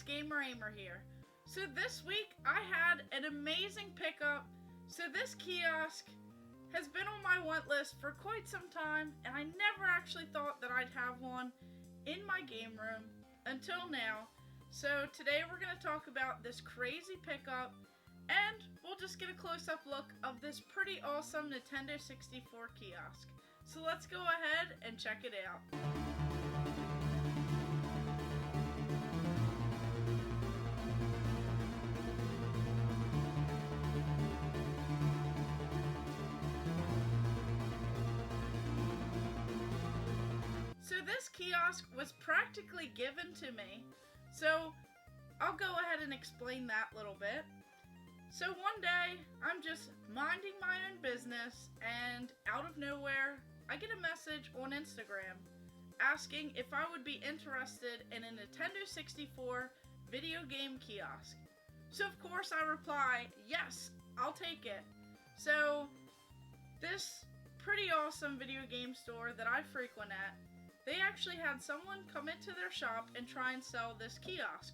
Gamer Ahmer here. So this week I had an amazing pickup. So this kiosk has been on my want list for quite some time, and I never actually thought that I'd have one in my game room until now. So today we're going to talk about this crazy pickup, and we'll just get a close-up look of this pretty awesome Nintendo 64 kiosk. So let's go ahead and check it out. So this kiosk was practically given to me, so I'll go ahead and explain that a little bit. So one day, I'm just minding my own business, and out of nowhere, I get a message on Instagram asking if I would be interested in a Nintendo 64 video game kiosk. So of course I reply, yes, I'll take it. So this pretty awesome video game store that I frequent at, they actually had someone come into their shop and try and sell this kiosk.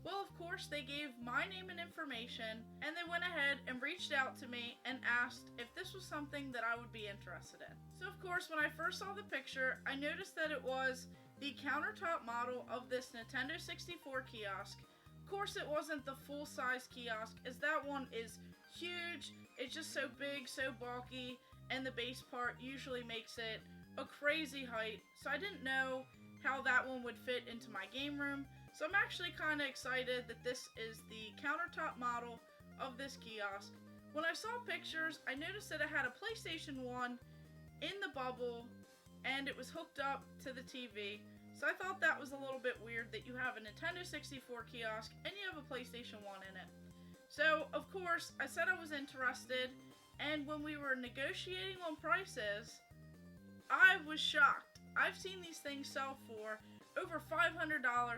Well, of course, they gave my name and information, and they went ahead and reached out to me and asked if this was something that I would be interested in. So, of course, when I first saw the picture, I noticed that it was the countertop model of this Nintendo 64 kiosk. Of course, it wasn't the full-size kiosk, as that one is huge. It's just so big, so bulky, and the base part usually makes it a crazy height, so I didn't know how that one would fit into my game room. So I'm actually kind of excited that this is the countertop model of this kiosk. When I saw pictures, I noticed that it had a PlayStation 1 in the bubble and it was hooked up to the TV. So I thought that was a little bit weird that you have a Nintendo 64 kiosk and you have a PlayStation 1 in it. So of course I said I was interested, and when we were negotiating on prices, I was shocked. I've seen these things sell for over $500,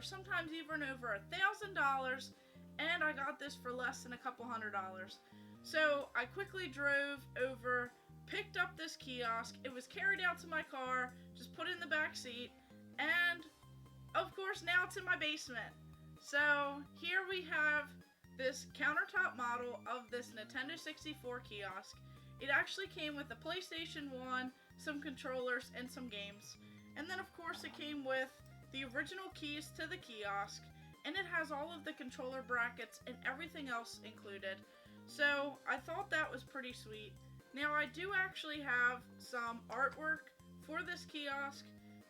sometimes even over $1,000, and I got this for less than a couple $100. So I quickly drove over, picked up this kiosk. It was carried out to my car, just put it in the back seat, and of course now it's in my basement. So here we have this countertop model of this Nintendo 64 kiosk. It actually came with a PlayStation 1, some controllers, and some games. And then of course it came with the original keys to the kiosk, and it has all of the controller brackets and everything else included. So I thought that was pretty sweet. Now I do actually have some artwork for this kiosk,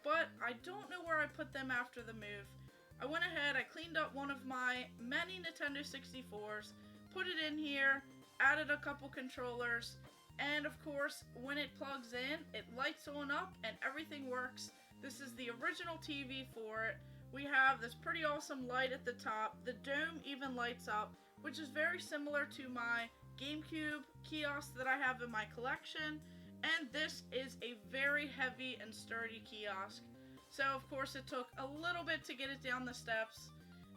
but I don't know where I put them after the move. I went ahead, I cleaned up one of my many Nintendo 64s, put it in here, added a couple controllers, and of course, when it plugs in, it lights on up and everything works. This is the original TV for it. We have this pretty awesome light at the top. The dome even lights up, which is very similar to my GameCube kiosk that I have in my collection. And this is a very heavy and sturdy kiosk. So of course it took a little bit to get it down the steps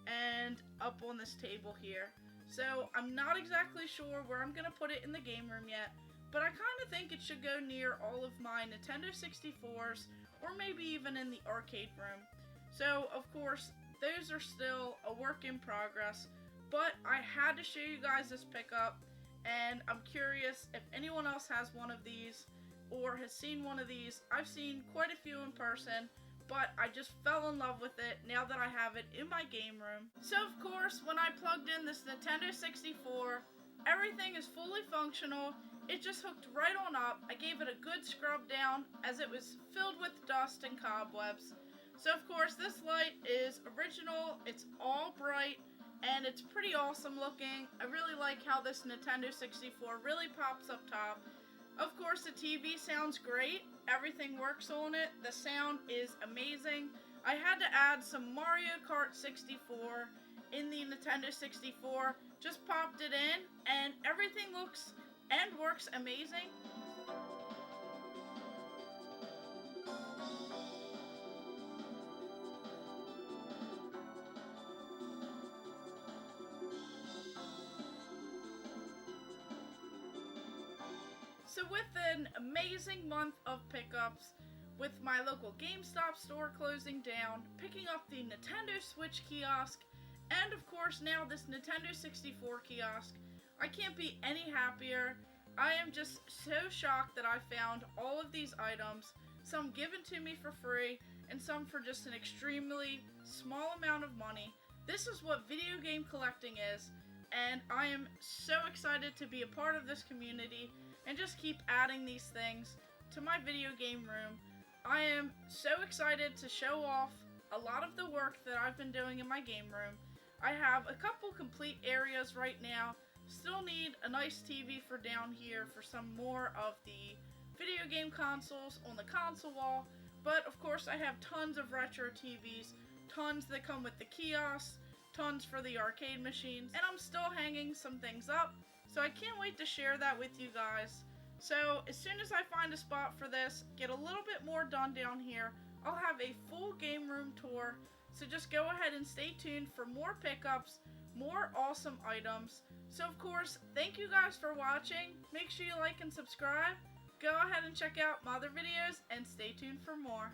and up on this table here. So I'm not exactly sure where I'm going to put it in the game room yet, but I kind of think it should go near all of my Nintendo 64s, or maybe even in the arcade room. So, of course, those are still a work in progress, but I had to show you guys this pickup, and I'm curious if anyone else has one of these, or has seen one of these. I've seen quite a few in person, but I just fell in love with it now that I have it in my game room. So, of course, when I plugged in this Nintendo 64, everything is fully functional. It just hooked right on up. I gave it a good scrub down as it was filled with dust and cobwebs. So of course this light is original, it's all bright, and it's pretty awesome looking. I really like how this Nintendo 64 really pops up top. Of course the TV sounds great, everything works on it, the sound is amazing. I had to add some Mario Kart 64 in the Nintendo 64, just popped it in, and everything looks and works amazing. So with an amazing month of pickups, with my local GameStop store closing down, picking up the Nintendo Switch kiosk, and of course now this Nintendo 64 kiosk. I can't be any happier. I am just so shocked that I found all of these items, some given to me for free, and some for just an extremely small amount of money. This is what video game collecting is, and I am so excited to be a part of this community and just keep adding these things to my video game room. I am so excited to show off a lot of the work that I've been doing in my game room. I have a couple complete areas right now. Still need a nice TV for down here for some more of the video game consoles on the console wall. But of course I have tons of retro TVs, tons that come with the kiosks, tons for the arcade machines, and I'm still hanging some things up. So I can't wait to share that with you guys. So as soon as I find a spot for this, get a little bit more done down here, I'll have a full game room tour. So just go ahead and stay tuned for more pickups, more awesome items. So of course, thank you guys for watching. Make sure you like and subscribe. Go ahead and check out my other videos and stay tuned for more.